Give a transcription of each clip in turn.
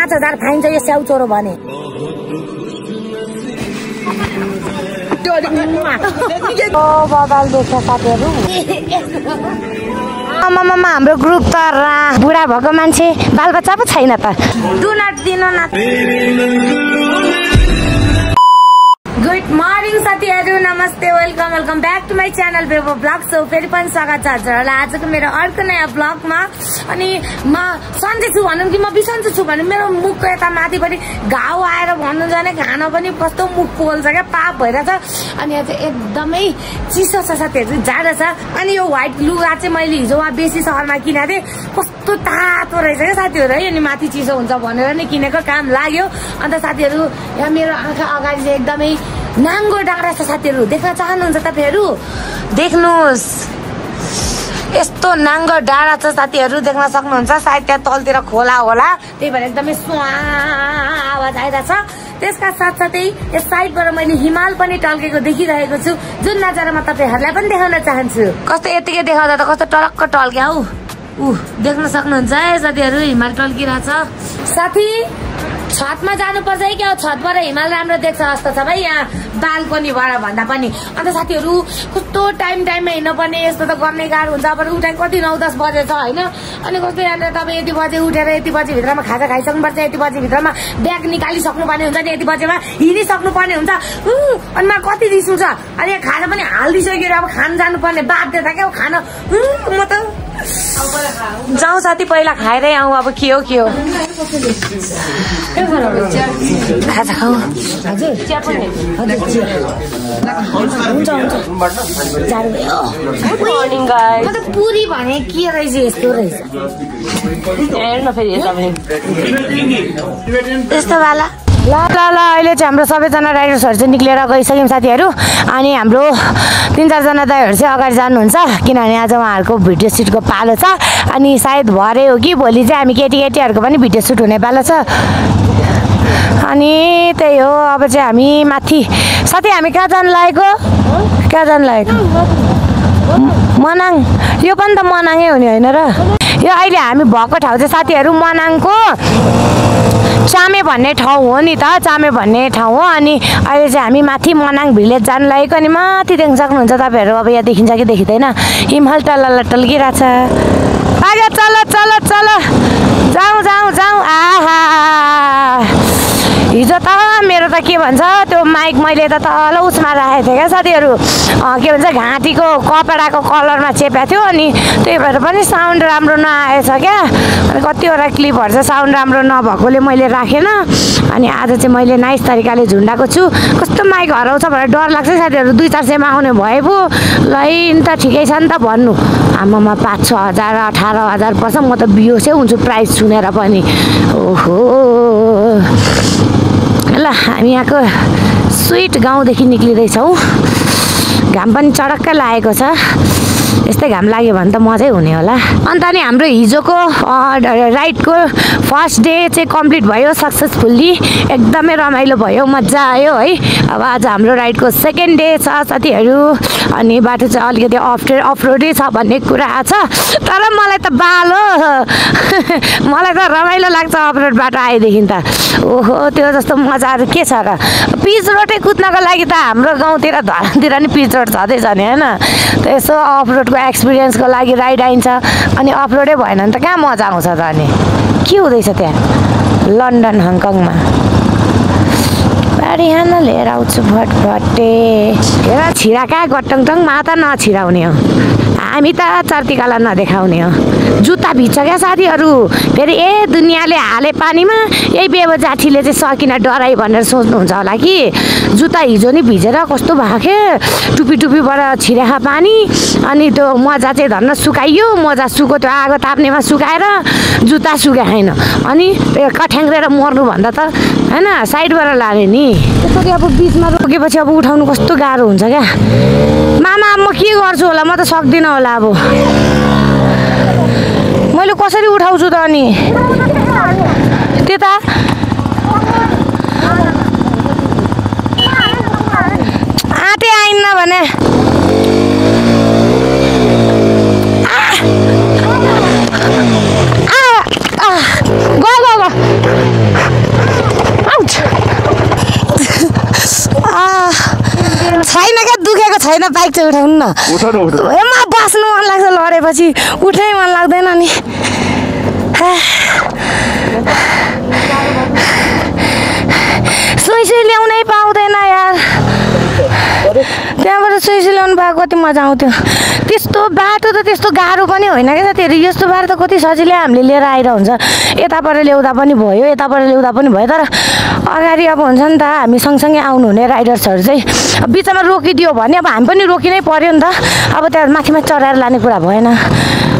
5000 fine छ यो स्याउ चोरो भने। बगाल देख्छ साथीहरू। आमामा हाम्रो ग्रुप त बुढा भएको मान्छे बालबच्चा पो छैन त। डु नट दिनु न। गुड मर्निङ साथीहरू, नमस्ते, welcome back to my channel Bebo blog. So फेरि पनि स्वागत छ हजुरहरूलाई आजको मेरो अर्को नयाँ ब्लगमा। अनि म सन्चै छु भनौँ कि म बिसन्चो छु भने मेरो मुखको यता माथिपट्टि घाउ आएर भन्नु जाने खान पनि कस्तो मुख पोल्छ क्या, पाप भइरहेछ। अनि यहाँ चाहिँ एकदमै चिसो छ साथीहरू, जाडो छ। अनि यो व्हाइट लुगा चाहिँ मैले हिजो वहाँ बेसी सहरमा किनेको थिएँ, कस्तो तातो रहेछ क्या साथीहरू है। अनि माथि चिसो हुन्छ भनेर नै किनेको, काम लाग्यो। अन्त साथीहरू यहाँ मेरो आँखा अगाडि चाहिँ एकदमै नाङ्गो डाँडा छ साथीहरू, देख्न चाहनुहुन्छ तपाईँहरू? देख्नुहोस्, यस्तो नाङ्गो डाँडा छ साथीहरू, देख्न सक्नुहुन्छ। सायद त्यहाँ तलतिर खोला होला, त्यही भएर एकदमै स्वा आवाज आइरहेछ। त्यसका साथसाथै यस साइडबाट मैले हिमाल पनि टल्केको देखिरहेको छु, जुन नजारा म तपाईँहरूलाई पनि देखाउन चाहन्छु। कस्तो यतिकै देखाउँदा त कस्तो टलक्क टल्क्या हौ। देख्न सक्नुहुन्छ है साथीहरू, हिमाल टल्किरहेछ। साथी छतमा जानुपर्छ है क्या, छतबाट हिमाल राम्रो देख्छ जस्तो छ भाइ यहाँ बाल्कनीबाट भन्दा पनि। अन्त साथीहरू कस्तो टाइममा हिँड्नुपर्ने, यस्तो त गर्ने गाह्रो हुन्छ। अब उठाइ कति 9-10 बजे छ होइन। अनि कस्तो यहाँनिर तपाईँ यति बजे उठेर यति बजी भित्रमा खाजा खाइसक्नुपर्छ, यति बजी भित्रमा ब्याग निकालिसक्नुपर्ने हुन्छ नि, यति बजेमा हिँडिसक्नुपर्ने हुन्छ। अनि मलाई कति रिस उठ्छ। अनि यहाँ खाजा पनि हालिदिइसकेर अब खान जानुपर्ने बाध्यता क्या खान। म त जाउँ साथी, पहिला खाएरै आउँ। अब के हो खाजा खाऊ। हजुर हुन्छ। पुरी भने के रहेछ, यस्तो रहेछ यस्तो वाला। ल अहिले चाहिँ हाम्रो सबैजना राइडर्सहरू चाहिँ निक्लेर गइसक्यौँ साथीहरू। अनि हाम्रो 3-4 जना दाइहरू चाहिँ अगाडि जानुहुन्छ, किनभने आज उहाँहरूको भिडियो सुटको पालो छ। अनि सायद भरे हो कि भोलि चाहिँ हामी केटीहरूको पनि भिडियो सुट हुने पालो छ। अनि त्यही हो, अब चाहिँ हामी माथि। साथी हामी कहाँ जानु लागेको? मनाङ। यो पनि त मनाङै हुने होइन र? यो अहिले हामी भएको ठाउँ चाहिँ साथीहरू मनाङको चामे भन्ने ठाउँ हो नि त, चामे भन्ने ठाउँ हो। अनि अहिले चाहिँ हामी माथि मनाङ भिलेज जानु लागेको। अनि माथि देख्न सक्नुहुन्छ तपाईँहरू, अब यहाँ देखिन्छ कि देखिँदैन, हिमाल टल्किरहेछ। आगे चल जाउँ। आहा हिजो त मेरो त के भन्छ त्यो माइक मैले त तल उसमा राखेको थिएँ क्या साथीहरू, के भन्छ घाँटीको कपडाको कलरमा चेपेको थियो। अनि त्यही भएर पनि साउन्ड राम्रो नआएछ क्या। अनि कतिवटा क्लिपहरू चाहिँ साउन्ड राम्रो नभएकोले मैले राखेन। अनि आज चाहिँ मैले नाइस तरिकाले झुन्डाएको छु। कस्तो माइक हराउँछ भनेर डर लाग्छ साथीहरू, 200-400मा आउने भए पो लाइन त ठिकै छ नि त भन्नु। आमामा 5-6 हजार 18 हजार पर्छ, म त बिहोसै हुन्छु प्राइस सुनेर पनि। ओहो ल हामी यहाँको स्विट गाउँदेखि निक्लिँदैछौँ। घाम पनि चडक्क लागेको छ, यस्तै घाम लाग्यो भने त मजै हुने होला। अन्त नि हाम्रो हिजोको राइडको फर्स्ट डे चाहिँ कम्प्लिट भयो सक्सेसफुल्ली, एकदमै रमाइलो भयो, मजा आयो है। अब आज हाम्रो राइडको सेकेन्ड डे छ साथीहरू। अनि बाटो चाहिँ अलिकति अफरोडै छ भन्ने कुरा छ, तर मलाई त बालो मलाई त रमाइलो लाग्छ अफरोड बाटो आएदेखि त। ओहो त्यो जस्तो मजाहरू के छ र। पिच रोडै कुद्नको लागि त हाम्रो गाउँतिर धरानतिर नि पिच रोड छँदैछ नि होइन। त यसो अफरोडको एक्सपिरियन्सको लागि राइड आइन्छ। अनि अफरोडै भएन भने त कहाँ मजा आउँछ त। अनि के हुँदैछ त्यहाँ लन्डन हङकङमा? बारी हान लिएर आउँछु भटभटे। हेर छिरा कहाँ गटङटङमा त नछिराउने हो, हामी त चर्तीकाला नदेखाउने हो। जुत्ता भिज्छ क्या साथीहरू, फेरि दुनियाँले हाले पानीमा यही बेबो जाठीले चाहिँ सकिन डराइ भनेर सोच्नुहुन्छ होला कि। जुत्ता हिजो नि भिजेर कस्तो भएको, टुपीबाट छिराखा पानी। अनि त्यो मोजा चाहिँ धन्न सुकाइयो, मोजा सुको त्यो आगो ताप्नेमा सुकाएर जुत्ता सुकाएन। अनि कठ्याङ्ग्रेर मर्नुभन्दा त होइन साइडबाट लाने नि। त्यसरी अब बिचमा रोकेपछि अब उठाउनु कस्तो गाह्रो हुन्छ क्या। मामा म के गर्छु होला, म त सक्दिनँ होला। अब मैले कसरी उठाउँछु त? अनि त्यता आँटे आइन्न भने गो छैन बाइक चाहिँ उठाउनु न एमा बस्नु मन लाग्छ लडेपछि उठै मन लाग्दैन नि सुई ल्याउनै पाउँदैन यार त्यहाँबाट सुई ल्याउनु पाएको कति मजा आउँथ्यो त्यस्तो बाटो त त्यस्तो गाह्रो पनि होइन क्या साथीहरू यस्तो बाटो त कति सजिलै हामीले लिएर आइरहेको हुन्छ यताबाट ल्याउँदा पनि भयो यताबाट ल्याउँदा पनि भयो तर अगाडि अब हुन्छ नि त हामी सँगसँगै आउनुहुने राइडर्सहरू चाहिँ बिचमा रोकिदियो भने अब हामी पनि रोकिनै पर्यो नि त अब त्यहाँ माथिमा चढाएर लाने कुरा भएन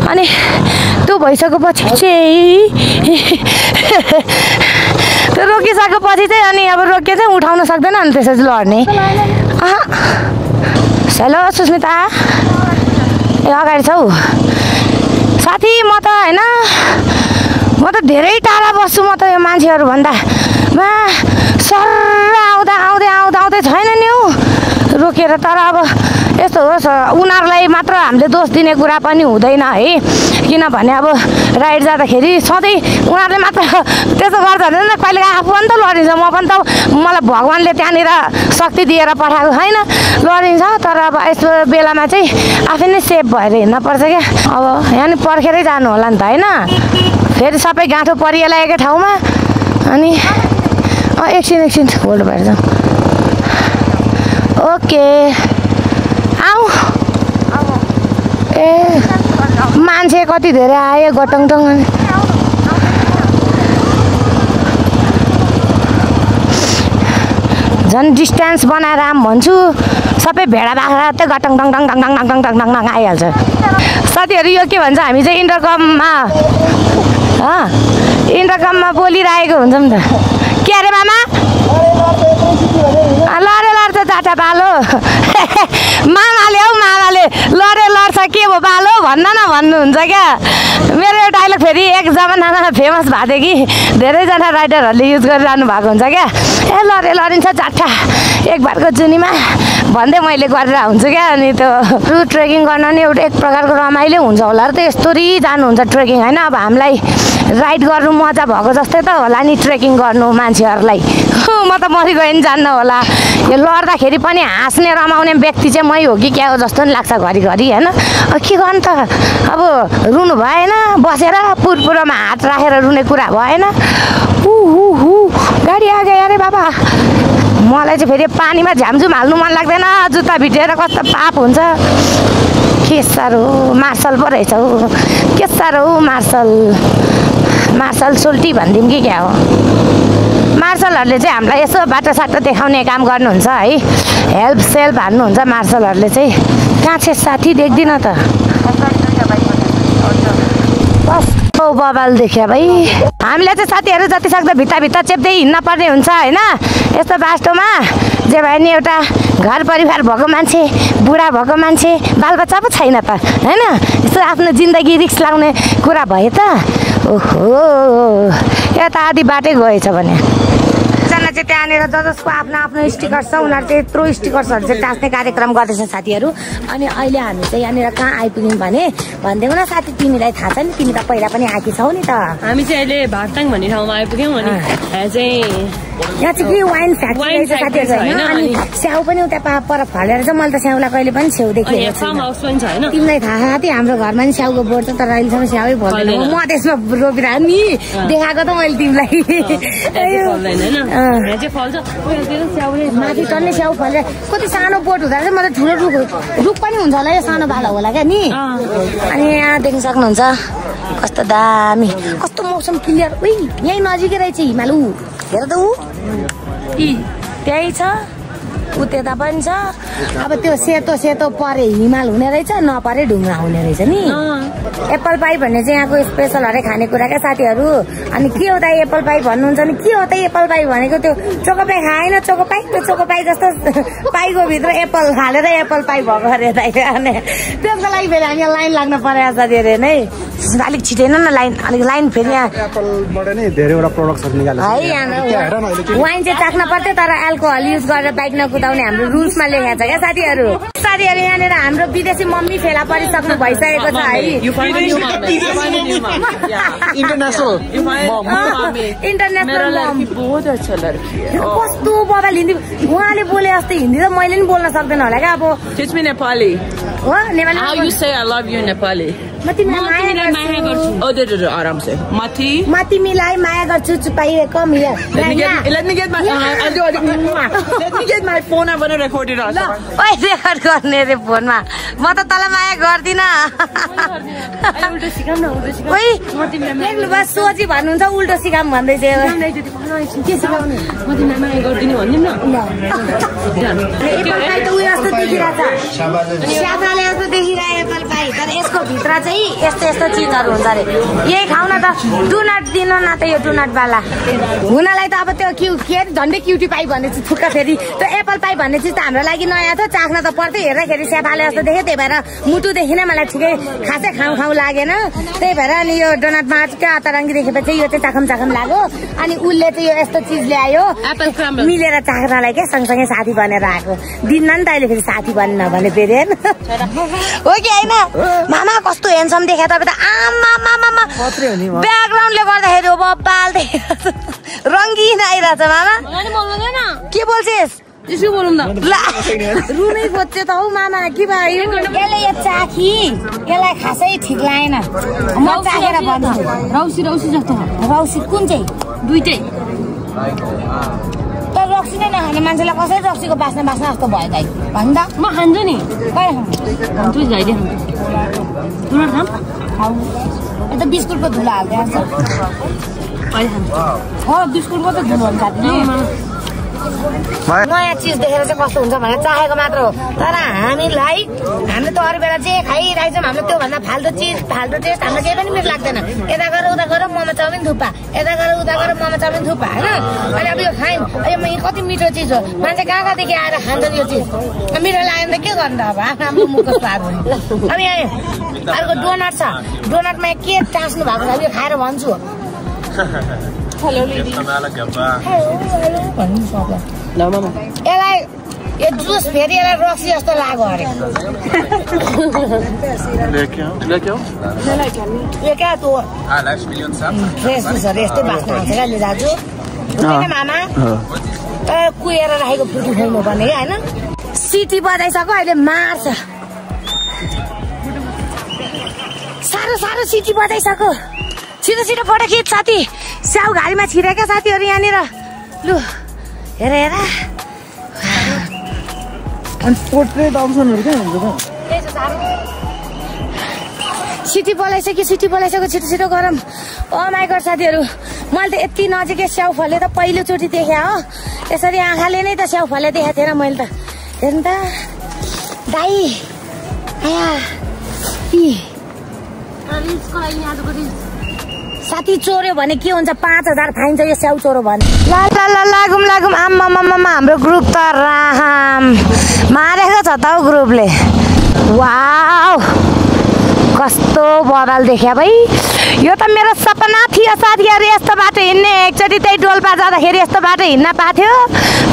अनि त्यो भइसकेपछि चाहिँ त्यो रोकिसकेपछि चाहिँ अनि अब रोके चाहिँ उठाउन सक्दैन अनि त्यसपछि लड्ने हेलो सुस्मिता ए अगाडि छौ साथी म त होइन म त धेरै टाढा बस्छु म त यो मान्छेहरू भन्दा सर आउँदै छैन नि हौ रोकेर तर अब यस्तो होस् उनीहरूलाई मात्र हामीले दोष दिने कुरा पनि हुँदैन है किनभने अब राइड जाँदाखेरि सधैँ उनीहरूले मात्र त्यस्तो गर्छ भने कहिले आफू पनि त लडिन्छ म पनि त मलाई भगवान्ले त्यहाँनिर शक्ति दिएर पठाएको छैन लडिन्छ तर अब यस्तो बेलामा चाहिँ आफै नै सेफ भएर हिँड्नुपर्छ क्या अब यहाँ नि पर्खेरै जानु होला नि त होइन फेरि सबै गाँठो परिएला एकै ठाउँमा अनि एकछिन होल्ड भएर जाउँ ओके आऊ ए मान्छे कति धेरै आयो गटङटङ झन् डिस्टेन्स बनाएर आम भन्छु सबै भेडा बाख्रा त गटङ टङ आइहाल्छ साथीहरू यो के भन्छ हामी चाहिँ इन्टरकममा बोलिरहेको हुन्छौँ नि त के अरे मामा लड्छ जाटा बालो मामाले लडे लड्छ के भयो बालो भन्न न भन्नुहुन्छ क्या मेरो यो डाइलग फेरि एक जमानामा फेमस भएको थियो कि धेरैजना राइडरहरूले युज गरिरहनु भएको हुन्छ क्या ए लडिन्छ जाटा एक बारको जुनीमा भन्दै मैले गरेर हुन्छु क्या अनि त्यो रुट ट्रेकिङ गर्न नि एउटा एक प्रकारको रमाइलो हुन्छ होला र त यस्तोरी जानुहुन्छ ट्रेकिङ होइन अब हामीलाई राइड गर्नु मजा भएको जस्तै त होला नि ट्रेकिङ गर्नु मान्छेहरूलाई म त मरि गयो नि जान्न होला यो लड्दाखेरि पनि हाँस्ने रमाउने व्यक्ति चाहिँ मै हो कि क्या हो जस्तो नि लाग्छ घरिघरि होइन के गर्नु त अब रुनु भएन बसेर पुरमा हात राखेर रुने कुरा भएन गाडी आगे अरे बाबा मलाई चाहिँ फेरि पानीमा झ्यामझुम हाल्नु मन लाग्दैन जुत्ता भिजेर कस्तो पाप हुन्छ के साह्रो मार्सल पो रहेछ हौ के साह्रो मार्सल सोल्टी भनिदिउँ कि क्या हो मार्सलहरूले चाहिँ हामीलाई यसो बाटोसाटो देखाउने काम गर्नुहुन्छ है हेल्प सेल्फ हान्नुहुन्छ मार्सलहरूले चाहिँ कहाँ छ साथी देख्दिनँ त कस्तो बबाल देखियो भाइ हामीले चाहिँ साथीहरू जति सक्दो भित्ता चेप्दै हिँड्न पर्ने हुन्छ होइन यस्तो बाटोमा जे भयो नि एउटा घर परिवार भएको मान्छे बुढा भएको मान्छे बालबच्चा पो छैन त होइन यस्तो आफ्नो जिन्दगी रिस्क लाग्ने कुरा भयो त ओहो यता आधी बाटै गएछ भने चाहिँ त्यहाँनिर जसको आफ्नो स्टिकर छ उनीहरू चाहिँ यत्रो स्टिकर्सहरू चाहिँ टाँस्ने कार्यक्रम गर्दैछ साथीहरू अनि अहिले हामी चाहिँ यहाँनिर कहाँ आइपुग्यौँ भने भनिदेऊ न साथी तिमीलाई थाहा छ नि तिमी त पहिला पनि आएकी छौ नि त हामी चाहिँ अहिले भागटाङ भन्ने ठाउँमा आइपुग्यौँ अनि यहाँ चाहिँ के वाइन फ्याक्ट्री साथीहरू होइन अनि स्याउ पनि उता पर फलेर चाहिँ मैले त स्याउलाई कहिले पनि छेउ देखेको छु तिमीलाई थाहा साथी हाम्रो घरमा नि स्याउको बोर्ड छ तर अहिलेसम्म स्याउै फल्दैन म त्यसमा रोपिरहेको नि देखाएको त मैले तिमीलाई माथि टन्ने स्याउ फलेर कति सानो बोट हुँदा चाहिँ मतलब ठुलो रुख पनि हुन्छ होला यो सानो बाला होला क्या नि अनि यहाँ देख्न सक्नुहुन्छ कस्तो दामी कस्तो मौसम क्लियर उही यहीँ नजिकै रहेछ हिमालु हेर त ऊ त्यही छ ऊ त्यता पनि छ अब त्यो सेतो परे हिमाल हुने रहेछ नपरे ढुङ्गा हुने रहेछ नि एप्पल पाई भन्ने चाहिँ यहाँको स्पेसल हरे खानेकुरा क्या साथीहरू अनि के हो त एप्पल पाई भन्नुहुन्छ नि के हो त एप्पल पाई भनेको त्यो चोकोपाई खाएन चोकोपाई त्यो चोकोपाई जस्तो पाईको भित्र एप्पल हालेर एप्पल पाई भएको अरे अनि त्यसको लागि फेरि हामी लाइन लाग्नु पर्यो साथीहरू नै अलिक छिटेन न अलिक लाइन फेरि यहाँ एप्पलबाट नै धेरैवटा प्रोडक्ट्सहरू निकाल्छ है यहाँ वाइन चाहिँ चाख्न पर्थ्यो तर एल्कोहल युज गरेर बाइक कुदाउने हाम्रो रुल्समा लेखेको छ क्या साथीहरू। साथीहरू यहाँनिर हाम्रो विदेशी मम्मी फेला परिसक्नु भइसकेको छ है। बहुत अच्छा लड़की है। कस्तो बबाल हिन्दी उहाँले बोले जस्तै हिन्दी त मैले नि बोल्न सक्दैन होला क्या अब। Teach me Nepali. हो Nepali. How you say I love you in Nepali? म तिमीलाई माया गर्छु। Oh, do आराम से. Mati. म तिमीलाई माया गर्छु चुपाइरे come here. Let me get my Let me get my phone. I want to record it also. ओइ रेकर्ड गर्ने रे फोनमा। म त तँलाई माया गर्दिन। उल्टो सिकाम न उल्टो सिकाम। ओइ देख्नु बस सोची भन्नुहुन्छ उल्टो सिकाम भन्दै थियो। के सिकाउने? म तिमीलाई माया गर्दिनु भन्दिम न। एप्पल पाई त उयो जस्तो देखिरहेछ। स्याफाले जस्तो देखिरहेको एप्पल पाई तर यसको भित्र चाहिँ यस्तो यस्तो चिजहरू हुन्छ अरे। यही खाउ न त डोनट दिनु न त यो डोनट वाला। हुनलाई त अब त्यो के झन्डै क्युटी पाई भन्ने चाहिँ थुक्का फेरि त्यो एप्पल पाई भन्ने चिज त हाम्रो लागि नयाँ थियो चाख्न त पर्थ्यो हेर्दाखेरि स्याफाले जस्तो देख्यो त्यही भएर मुटुदेखि नै मलाई ठिकै खासै खाउँ खाउँ लागेन त्यही भएर अनि यो डोनटमा क्या अतरङ्गी देखेपछि यो चाहिँ चाखम चाखम लाग्यो अनि उसले चाहिँ यो यस्तो चिज ल्यायो मिलेर चाख्नलाई क्या सँगसँगै साथी बनेर आएको दिन्न नि त अहिले फेरि साथी बन्न भने फेरि हो कि होइन मामा कस्तो हेन्सम देखे तपाईँ त आमा ब्याकग्राउन्डले गर्दाखेरि हो बब्बाल देखेको रङ्गिन आइरहेछ मामा के बोल्छेस् त्यसो बोलौँ न रुनै खोज्छ त हौ मामा के भयो यसले यो चाखी यसलाई खासै ठिक लागेन म चाखेर भन्छु रौसी जस्तो रौसी कुन चाहिँ दुईटै तर रक्सी नै नखाने मान्छेलाई कसरी रक्सीको बास्ना जस्तो भयो दाइ भन् त म खान्छु नि कहिले खाऊ यो त बिस्कुटको धुलो हाल्दै आउँछ हो बिस्कुटको त धुलो हुन्छ नयाँ चिज देखेर चाहिँ कस्तो हुन्छ भनेर चाहेको मात्र हो तर हामीले त अरू बेला चाहिँ खाइरहेछौँ हामीले त्योभन्दा फाल्टो टेस्ट हामीलाई केही पनि मिठो लाग्दैन यता गएर उता गएर मोमो चाउमिन थुक्पा यता गएर उता गएर मोमो चाउमिन थुक्पा होइन अनि अब यो खायौँ यो कति मिठो चिज हो मान्छे कहाँ कहाँदेखि आएर खान्छन् यो चिज मिठो लाग्यो भने त के गर्नु त अब आफ्नो मुखको स्वाद हो अब यहाँ अर्को डोनट छ डोनटमा के टाँस्नु भएको छ अब यो खाएर भन्छु यसलाई यो जुस फेरि यसलाई रक्सी जस्तो लाग्यो अरे यो क्या तँ फ्रेस जुसहरू यस्तै बाँच्नु हुन्छ क्या ले दाजु मामा तर कुहेर राखेको फ्रुटी खुवाउनु पर्ने क्या होइन सिटी बजाइसक्यो अहिले मार्छ साह्रो सिटी बजाइसक्यो छिटो फोटो खिच साथी स्याउ घारीमा छिरे क्या साथीहरू यहाँनिर लु हेर पोर्ट्रेट अप्सनहरू के हुन्छ सिटी बोलाइसक्यो छिटो गरौँ ओ माइ गड साथीहरू मैले त यति नजिकै स्याउ फले त पहिलोचोटि देखेँ हो यसरी आँखाले नै त स्याउ फले देखाएको थिएन मैले त हेर्नु त दाइ साथी चोर्यो भने के हुन्छ 5000 फाइन छ यो स्याउ चोरो भने लागौँ आम्मा हाम्रो ग्रुप त राम मारेको छ त हौ ग्रुपले वाउ कस्तो बदल देख्या भाइ यो त मेरो सपना थियो साथीहरू यस्तो बाटो हिँड्ने एकचोटि त्यही डोल्पा जाँदाखेरि यस्तो बाटो हिँड्न पाथ्यो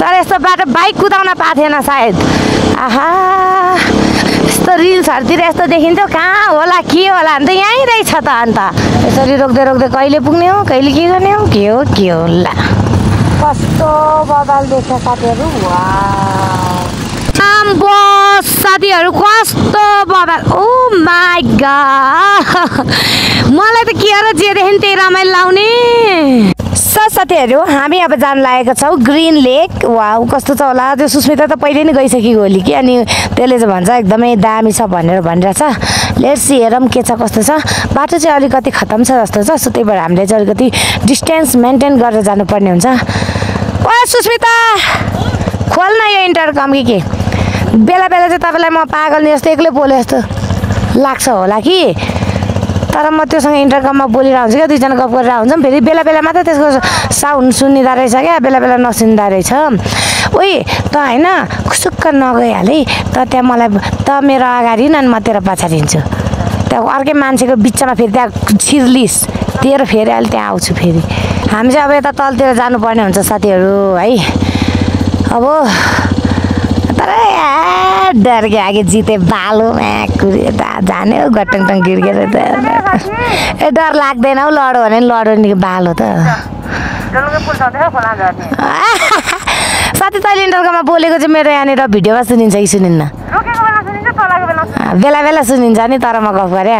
तर यस्तो बाटो बाइक कुदाउन पाथेन सायद आहा यस्तो रिल्सहरूतिर यस्तो देखिन्थ्यो कहाँ होला के होला अन्त यहीँ रहेछ त अन्त यसरी रोक्दै कहिले पुग्ने हो कहिले के गर्ने हो के हो ला कस्तो बदल देख्छ साथीहरू साथीहरू कस्तो बदल ओ माई गॉड मलाई त के र जे देखि त्यही रमाइलो लाउने साथीहरू हामी अब जान लागेको छौँ ग्रिन लेक वाउ कस्तो छ होला त्यो सुस्मिता त पहिले नै गइसकेको होली कि अनि त्यसले चाहिँ भन्छ एकदमै दामी छ भनेर भनिरहेछ लेट्स सी हेरौँ के छ कस्तो छ बाटो चाहिँ अलिकति खतम छ जस्तो छ सो त्यही भएर हामीले चाहिँ अलिकति डिस्टेन्स मेन्टेन गरेर जानुपर्ने हुन्छ ओ सुस्मिता खोल्न यो इन्टरकम के बेला चाहिँ तपाईँलाई म पागल नि जस्तो एक्लै बोले जस्तो लाग्छ होला कि तर म त्योसँग इन्टरकममा बोलिरहेको हुन्छु क्या दुईजना गफ गरेर हुन्छौँ फेरि बेला मात्र त्यसको साउन्ड सुनिँदो रहेछ क्या बेला नसुनिँदो रहेछ ओइ त होइन खुसुक्क नगइहाले त त्यहाँ मलाई त मेरो अगाडि न म तेरो पछाडि हिँड्छु त्यहाँ अर्कै मान्छेको बिचमा फेरि त्यहाँ छिर्लिस तेरो फेरि अहिले त्यहाँ आउँछु फेरि हामी चाहिँ अब यता तलतिर जानुपर्ने हुन्छ साथीहरू है अब अरे डर गया आगे जीते बालो में कुरे जाने हो गटङ गिर्गेर त ए डर लाग्दैन हौ लड्यो भने लड्यो नि बालो त साथी तैँले इन्टरकममा बोलेको चाहिँ मेरो यहाँनिर भिडियोमा सुनिन्छ कि सुनिन्न बेला बेला सुनिन्छ नि तर म गफ गरे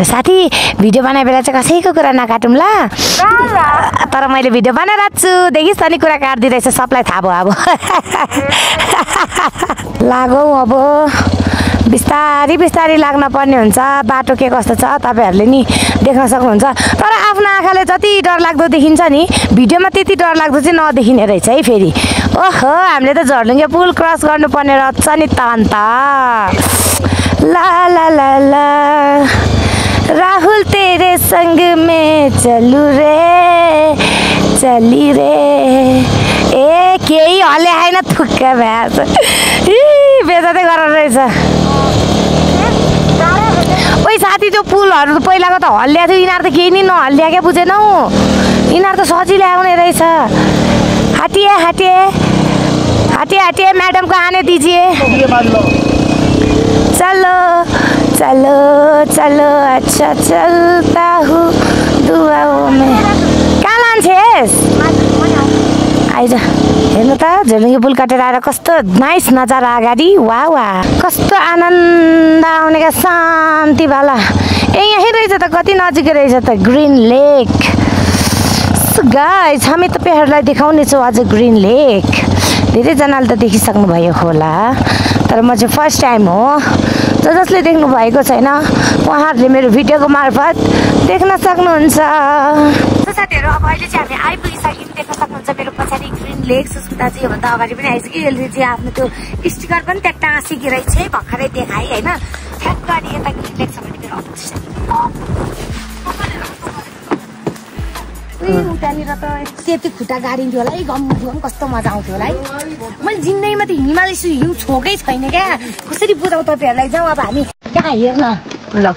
साथी भिडियो बनाए बेला चाहिँ कसैको कुरा नकाटौँ ल तर मैले भिडियो बनाइरहेको छु देखिस् त नि कुरा काट्दिरहेछ सबलाई थाहा भयो अब लागौ अब बिस्तारी बिस्तारी लाग्न पर्ने हुन्छ बाटो के कस्तो छ तपाईँहरूले नि देख्न सक्नुहुन्छ तर आफ्नो आँखाले जति डरलाग्दो देखिन्छ नि भिडियोमा त्यति डरलाग्दो चाहिँ नदेखिने रहेछ है फेरि ओहो हामीले त झर्लुङ्गे पुल क्रस गर्नुपर्ने रहेछ नि त अन्त ला ला ला ला राहुल तेरे संग में चलू रे चली रे ए केही हल्ले आएन थुक्का भ्यास बेजातै गरेर रहेछ ओइ साथी त्यो पुलहरू त पहिलाको त हल्ल्या थियो यिनीहरू त केही नि नहल्ल्या क्या बुझेनौ यिनीहरू त सजिलै आउने रहेछ हटिए हटिए हटिए हटिए मैडम को आने दीजिए चलो चलो चलो अच्छा चलता हूँ दुआओं में कहाँ लान्छेस आइज हेर्नु त झोलुङ्गे पुल काटेर आएर कस्तो नाइस नजारा अगाडि वाह वाह कस्तो आनन्द आउने क्या शान्ति वाला ए यहीँ रहेछ त कति नजिकै रहेछ त ग्रिन लेक गाइस हामी तपाईँहरूलाई देखाउने छौँ आज ग्रिन लेक धेरैजनाले त देखिसक्नु भयो होला तर म चाहिँ फर्स्ट टाइम हो जसले देख्नु भएको छैन उहाँहरूले मेरो भिडियोको मार्फत देख्न सक्नुहुन्छ साथीहरू अब अहिले चाहिँ हामी आइपुगिसक्यौँ देख्न सक्नुहुन्छ मेरो पछाडि ग्रिन लेक सुस्मिता चाहिँ योभन्दा अगाडि पनि आइसक्यो यसले चाहिँ आफ्नो त्यो स्टिकर पनि त्यहाँ टाँसिकी रहेछ भर्खरै देखाएँ होइन ठ्याक्क अनि यता ग्रिन लेक छ भने मेरो त्यहाँनिर त त्यति खुट्टा गाडिन्थ्यो होला है गम्मु कस्तो मजा आउँथ्यो होला है मैले जिन्दगीमा त हिमाल हिउँ छोकै छैन क्या कसरी बुझाउँ तपाईँहरूलाई जाउँ अब हामी कहाँ हेर्न ल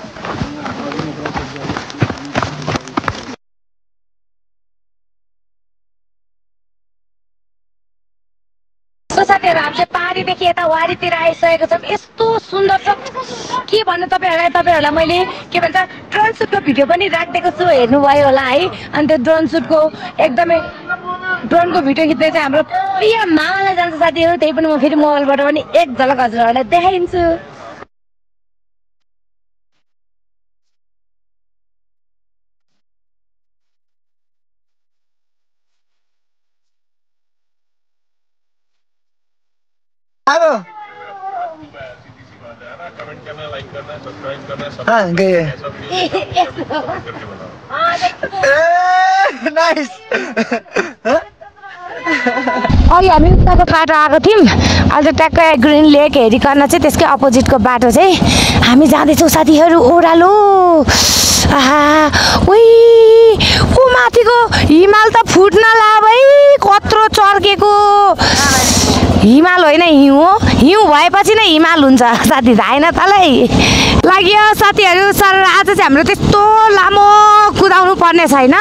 साथीहरू हामी चाहिँ पहाडीदेखि यता वारीतिर आइसकेको छौँ यस्तो सुन्दर छ के भन्नु तपाईँहरूलाई मैले के भन्छ ड्रोन सुटको भिडियो पनि राखिदिएको छु हेर्नुभयो होला है अनि त्यो ड्रोन सुटको एकदमै ड्रोनको भिडियो खिच्दै चाहिँ हाम्रो प्रिय मामालाई जान्छ साथीहरू त्यही पनि म फेरि मोबाइलबाट पनि एक झलक हजुरहरूलाई देखाइदिन्छु हेलो हाँ गए नाइस अघि हामी उताको बाटो आएको थियौँ अहिले ट्याक्कै ग्रिन लेक हेरिकन चाहिँ त्यसकै अपोजिटको बाटो चाहिँ हामी जाँदैछौँ साथीहरू ओह्रालो आहा उही ऊ माथिको हिमाल त फुट्न ला भाइ कत्रो चर्केको हिमाल होइन हिउँ हो हिउँ भएपछि नै हिमाल हुन्छ साथी थाहा छैन तँलाई लाग्यो साथीहरू सर आज चाहिँ हाम्रो त्यस्तो लामो कुदाउनु पर्ने छैन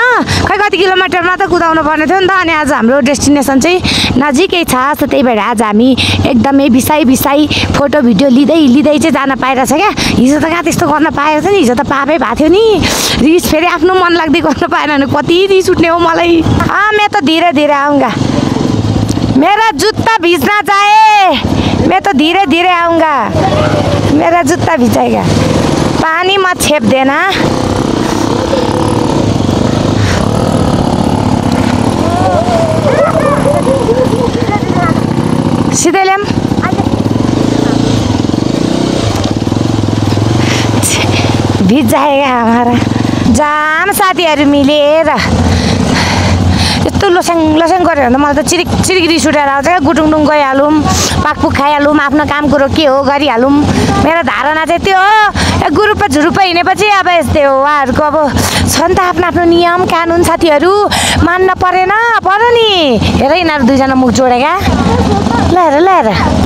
खै कति किलोमिटरमा त कुदाउनु पर्ने थियो नि त अनि आज हाम्रो डेस्टिनेसन चाहिँ नजिकै छ त्यही भएर आज हामी एकदमै बिसाई फोटो भिडियो लिँदै चाहिँ जान पाइरहेछ क्या हिजो त कहाँ त्यस्तो गर्न पाएको थियो नि हिजो त पापै भएको थियो नि रिस फेरि आफ्नो मन लाग्दै गर्न पाएन भने कति रिस उठ्ने हो मलाई मैं तो धीरे धीरे आऊँगा मेरा जूता भीजना जाए मैं तो धीरे धीरे आऊँगा मेरा जूता भिजाएगा पानी मत छेप देना सीधे लेम भीज जाएगा हमारा जाम साथीहरू मिलेर यस्तो लोसाङ गऱ्यो भने त मलाई त चिरिक रिस उठेर आउँछ क्या गुटुङडुङ गइहालौँ पाकपुक खाइहालौँ आफ्नो काम कुरो के हो गरिहालौँ मेरो धारणा चाहिँ त्यो हो गुरुप्पा झुरुप्पा हिँडेपछि अब यस्तै हो उहाँहरूको अब छ नि त आफ्नो नियम कानुन साथीहरू मान्न पर्यो नि हेर यिनीहरू दुईजना मुख जोडेका ल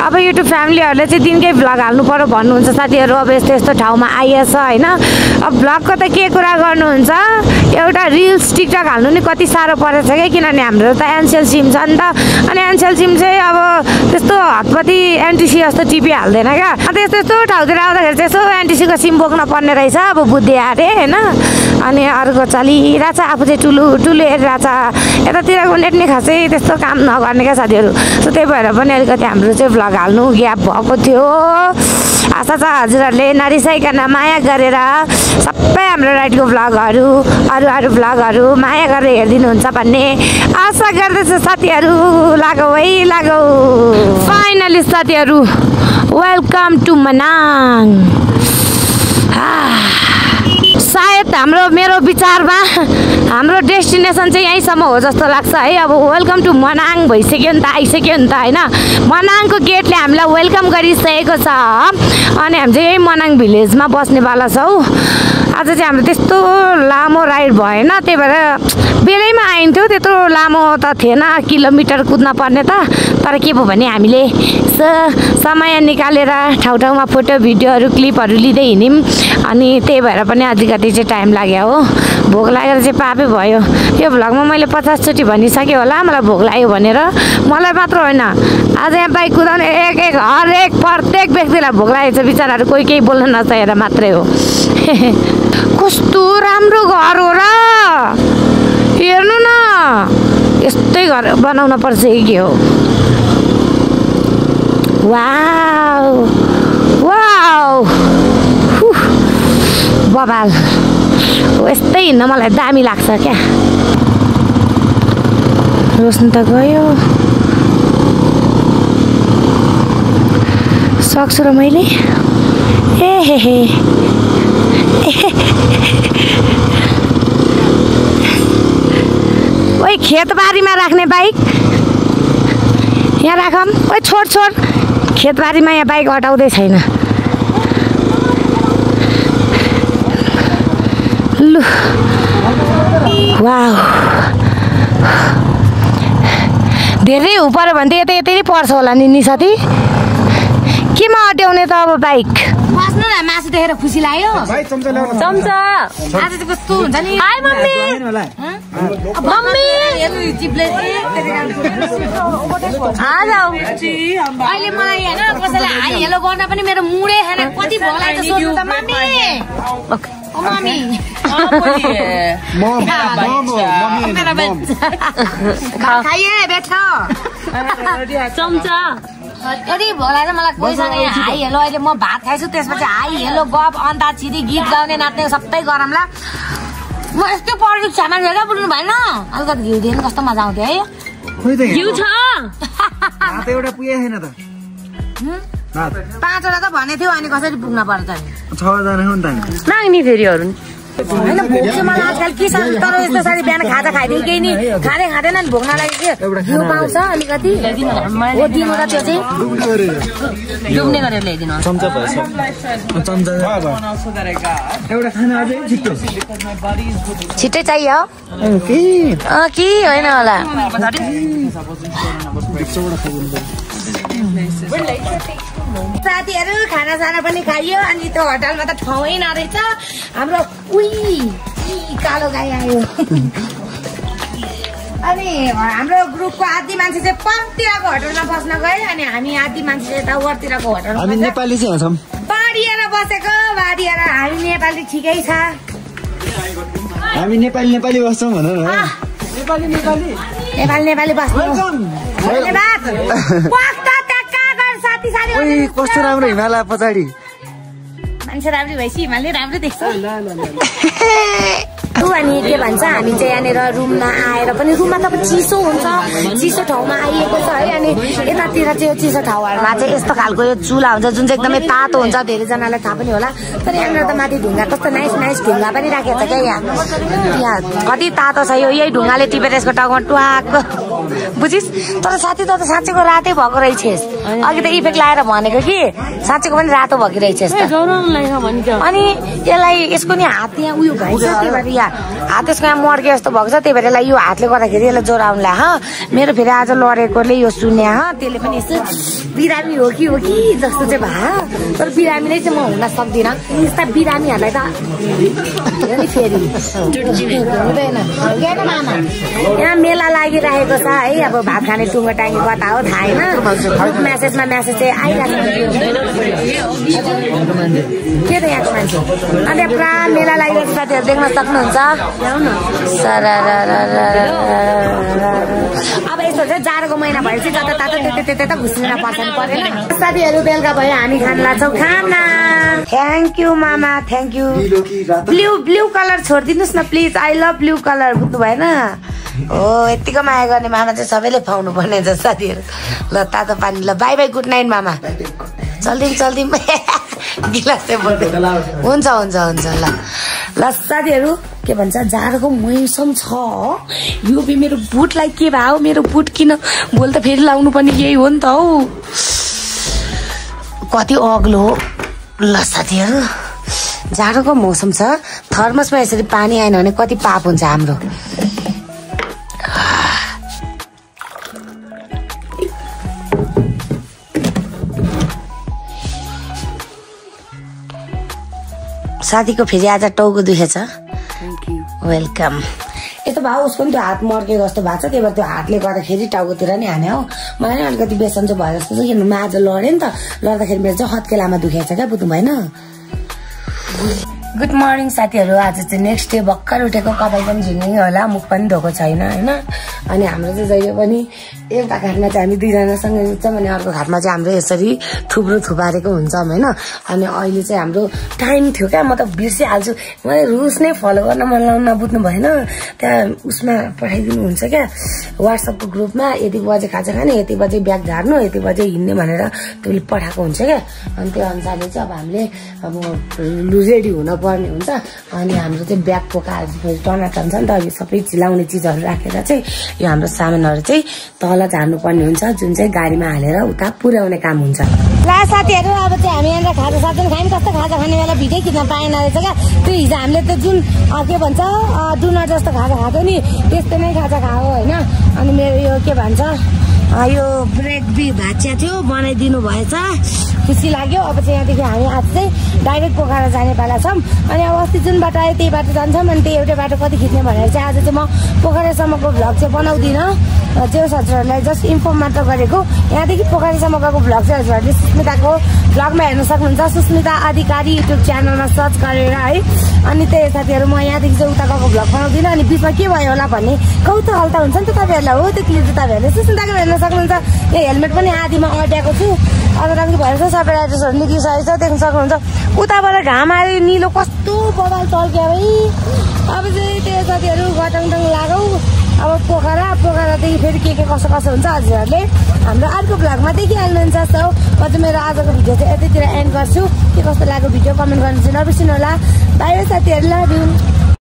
अब युट्युब फ्यामिलीहरूले चाहिँ दिनकै भ्लग हाल्नु पर्यो भन्नुहुन्छ साथीहरू अब यस्तो ठाउँमा आइएछ होइन अब भ्लगको त के कुरा गर्नुहुन्छ एउटा रिल्स टिकटक हाल्नु नि कति साह्रो परेछ क्या किनभने हाम्रो त एनसेल सिम छ नि त अनि एनसेल सिम चाहिँ अब त्यस्तो हतपति एनटिसी जस्तो टिपी हाल्दैन क्या अन्त यस्तो यस्तो ठाउँतिर आउँदाखेरि चाहिँ यसो एनटिसीको सिम बोक्न पर्ने रहेछ अब बुद्धि आरे होइन अनि अर्को चलिरहेछ आफू चाहिँ टुलु हेरिरहेछ यतातिरको नेट नि खासै त्यस्तो काम नगर्ने क्या साथीहरू सो त्यही भएर पनि अलिकति हाम्रो चाहिँ भ्लग हाल्नु ग्याप भएको थियो आशा छ हजुरहरूले नरिसाइकन माया गरेर सबै हाम्रो राइडको भ्लगहरू अरू भ्लगहरू माया गरेर हेरिदिनुहुन्छ भन्ने आशा गर्दछु साथीहरू लागौ है लागौ फाइनली साथीहरू वेलकम टु मनाङ सायद मेरो विचारमा हाम्रो डेस्टिनेसन चाहिँ यहीँसम्म हो जस्तो लाग्छ है अब वेलकम टु मनाङ भइसक्यो नि त आइसक्यो नि त होइन मनाङको गेटले हामीलाई वेलकम गरिसकेको छ अनि हामी चाहिँ यही मनाङ भिलेजमा बस्नेवाला छौँ आज चाहिँ हाम्रो त्यस्तो लामो राइड भएन त्यही भएर बेलैमा आइन्थ्यो त्यत्रो लामो त थिएन किलोमिटर कुद्न पर्ने त तर के भयो भने हामीले समय निकालेर ठाउँ फोटो भिडियोहरू क्लिपहरू लिँदै हिँड्यौँ अनि त्यही भएर पनि अलिकति चाहिँ टाइम लाग्यो हो भोक लागेर चाहिँ पापै भयो यो भ्लगमा मैले 50 चोटि भनिसकेँ होला मलाई भोक लाग्यो भनेर मलाई मात्र होइन आज यहाँ बाइक कुदाउने हरेक प्रत्येक व्यक्तिलाई भोक लागेको छ बिचराहरू कोही केही बोल्न नचाहेर मात्रै हो कस्तो राम्रो घर हो र हेर्नु न यस्तै घर बनाउन पर्छ के हो वाउ वाउ बबाल यस्तै हिँड्न मलाई दामी लाग्छ क्या रोस्नु त गयो सक्छु र मैले ए हे ओइ खेतबारीमा राख्ने बाइक यहाँ राखौँ ओइ छोड खेतबारीमा यहाँ बाइक हटाउँदै छैन लु वाउ धेरै उ पऱ्यो भने त यतै नै पर्छ होला नि साथी केमा अट्याउने त अब बाइक बस्नु न मासु देखेर खुसी लाग्यो चम्चा आज चाहिँ कस्तो हुन्छ नि हाय मम्मी मम्मी अहिले मलाई होइन कसैलाई हाई हेलो गर्न पनि मेरो मुडै छैन कति भोक लाग्छ सोध्नु त मम्मी मम्मी खाइए बैठो चम्चा यदि भोक लाग्छ मलाई कोहीसँग हाई हेलो अहिले म भात खाइछु त्यसपछि हाई हेलो गफ अन्ताक्षरी गीत गाउने नाच्ने सबै गरौँला म यस्तो पढेको सामान लिएर बुझ्नु भएन अलिकति घिउ दिएर कस्तो मजा आउँथ्यो है घिउ छ एउटा पुगेको छैन त 5 वटा त भने थियो अनि कसरी पुग्न पर्छ 6 जना हो नि त माग्ने फेरि अरू होइन भोक चाहिँ मलाई आजकल के छ तर यस्तो सारी बिहान खाजा खाइदियो केही नि खाँदैन नि भोक नलागे के घिउ पाउँछ अलिकति हो दिनु र त्यो चाहिँ डुब्ने गरेर ल्याइदिनु चम्चा भएछ चम्चा एउटा खाना अझै छिट्टै चाहियो के होइन होला साथीहरू खानासाना पनि खाइयो अनि त्यो होटलमा त ठाउँै नरहेछ हाम्रो कालो गाई आयो अनि हाम्रो ग्रुपको आधी मान्छे चाहिँ पम्पतिरको होटलमा बस्न गयो अनि हामी आधी मान्छे चाहिँ टावरतिरको होटलमा हामी नेपाली चाहिँ छौँ बाडिएर बसेको हामी नेपाली ठिकै छ हामी नेपाली बस्छौँ भन न नेपाली बस्छौँ धन्यवाद कस्तो राम्रो हिमालय पछाडि मान्छे राम्रो भएपछि हिमालय राम्रो देख्छ अनि के भन्छ हामी चाहिँ यहाँनिर रुममा आएर पनि रुममा त चिसो हुन्छ चिसो ठाउँमा आइएको छ है अनि यतातिर चाहिँ चिसो ठाउँहरूमा चाहिँ यस्तो खालको यो चुला हुन्छ जुन चाहिँ एकदमै तातो हुन्छ धेरैजनालाई थाहा पनि होला तर यहाँनिर त माथि ढुङ्गा कस्तो नाइस ढुङ्गा पनि राखेको छ क्या यहाँ कति तातो छ यो यही ढुङ्गाले टिपेर यसको टाउकोमा टुवाक बुझिस् तर साथी त साँच्चैको रातै भएको रहेछस् अघि त इफेक्ट लाएर भनेको कि साँच्चैको पनि रातो भएको रहेछस् अनि यसलाई यसको नि हात यहाँ उयो भइन्छ त्यही भएर यहाँ हात यसको यहाँ मर्के जस्तो भएको छ त्यही भएर यसलाई यो हातले गर्दाखेरि यसलाई ज्वरो आउनुला मेरो फेरि आज लडेकोले यो सुन्या त्यसले पनि यसो बिरामी हो कि जस्तो चाहिँ भा तर बिरामी नै चाहिँ म हुन सक्दिनँ यस्ता बिरामीहरूलाई त फेरि हुँदैन मामा यहाँ मेला लागिरहेको छ है अब भात खाने टुङ्गो टाङ्गी कता हो थाहा होइन म्यासेजमा म्यासेज चाहिँ आइरहेको के त यहाँको मान्छे अनि पुरा मेला लागिरहेको साथीहरू देख्न सक्नुहुन्छ अब यस्तो चाहिँ जाडोको महिना भएपछि जतातता त्यता घुस्रिन पर्छन् परेन साथीहरू बेलुका भयो हामी खान लाग्छौँ खाना थ्याङ्क यू मामा थ्याङ्क यू ब्लू कलर छोडिदिनुहोस् न please I love blue colour बुझ्नु भएन हो यतिको माया गर्ने मामा चाहिँ सबैले पाउनु पर्ने छ साथीहरू ल तातो पानी ल बाई बाई गुड नाइट मामा चल्दिम गिलास चाहिँ हुन्छ ल साथीहरू के भन्छ जाडोको मौसम छ यो मेरो बुटलाई के भयो मेरो बुट किन भोलि त फेरि लाउनु पर्ने यही हो नि त हौ कति अग्लो हो ल साथीहरू जाडोको मौसम छ थर्मसमा यसरी पानी आएन भने कति पाप हुन्छ हाम्रो साथीको फेरि आज टाउको दुखेछ वेलकम यस्तो भयो उसको पनि त्यो हात मर्के जस्तो भएको छ त्यही भएर त्यो हातले गर्दाखेरि टाउकोतिर नि हाने हो मलाई नि अलिकति बेसन चाहिँ भयो जस्तो छ किनभने म आज लडेँ नि त लड्दाखेरि मेरो चाहिँ हत्केलामा दुखेको छ क्या बुझ्नु भएन गुड मर्निङ साथीहरू आज चाहिँ नेक्स्ट डे भर्खर उठेको कपाल पनि झिङ्गै होला मुख पनि धोएको छैन होइन अनि हाम्रो चाहिँ जहिले पनि एउटा घाटमा चाहिँ हामी दुईजनासँगै उठ्छौँ अनि अर्को घाटमा चाहिँ हाम्रो यसरी थुप्रो थुपारेको हुन्छौँ होइन अनि अहिले चाहिँ हाम्रो टाइम थियो क्या म त बिर्सिहाल्छु मलाई रुल्स नै फलो गर्न मन लाउन बुझ्नु भएन त्यहाँ उसमा पठाइदिनुहुन्छ क्या वाट्सएपको ग्रुपमा यति बजे खाजा खाने यति बजे ब्याग झार्नु यति बजे हिँड्ने भनेर त्यसले पठाएको हुन्छ क्या अनि त्यो अनुसारले चाहिँ अब हामीले अब रेडी हुन पर्ने हुन्छ अनि हाम्रो चाहिँ ब्याग पोकाएर टनाटन छ नि त यो सबै चिलाउने चिजहरू राखेर चाहिँ यो हाम्रो सामानहरू चाहिँ तल झार्नु पर्ने हुन्छ जुन चाहिँ गाडीमा हालेर उता पुर्याउने काम हुन्छ ला साथीहरू अब चाहिँ हामी यहाँनिर खाजा साथी खायौँ कस्तो खाजा खाने बेला भिडियो खिच्न पाएन रहेछ क्या त्यो हिजो हामीले त जुन के भन्छ डुनर जस्तो खाजा खाएको नि त्यस्तो नै खाजा खायो होइन अनि मेरो यो के भन्छ यो ब्रेक भाँचिया थियो बनाइदिनु भएछ खुसी लाग्यो अब चाहिँ यहाँदेखि हामी आज चाहिँ डाइरेक्ट पोखरा जाने पाला छौँ अनि अब अस्ति जुन बाटो आयो त्यही बाटो जान्छौँ अनि त्यही एउटै बाटो कति खिच्ने भनेर चाहिँ आज चाहिँ म पोखरासम्मको भ्लग चाहिँ बनाउँदिनँ त्यो हजुरहरूलाई जस्ट इन्फर्म मात्र गरेको यहाँदेखि पोखरासम्मको भ्लग चाहिँ हजुरहरूले सुस्मिताको भ्लगमा हेर्न सक्नुहुन्छ सुस्मिता अधिकारी युट्युब च्यानलमा सर्च गरेर है अनि त्यही साथीहरू म यहाँदेखि चाहिँ उता गएको भ्लग बनाउँदिनँ अनि बिचमा के भयो होला भन्ने कौतुहल हल्ता हुन्छ नि त तपाईँहरूलाई हो त्यो क्लिप चाहिँ तपाईँहरूले सुस्मिताको हेर्न सक्नुहुन्छ यो हेलमेट पनि आधीमा अड्याएको छु अदरङ्गी भएर चाहिँ सबै राइडर्सहरू निक्लिसकेको छ देख्न सक्नुहुन्छ उताबाट घाम आयो निलो कस्तो बबाल चल्क्यो है अब चाहिँ त्यो साथीहरू गटङटङ लागौ अब पोखरादेखि फेरि के कसो हुन्छ हजुरहरूले हाम्रो अर्को भ्लगमा देखिहाल्नुहुन्छ सो म चाहिँ मेरो आजको भिडियो चाहिँ यतैतिर एन्ड गर्छु के कस्तो लाग्यो भिडियो कमेन्ट गर्नु चाहिँ नबिर्सिनु होला बाई साथीहरू लभ यु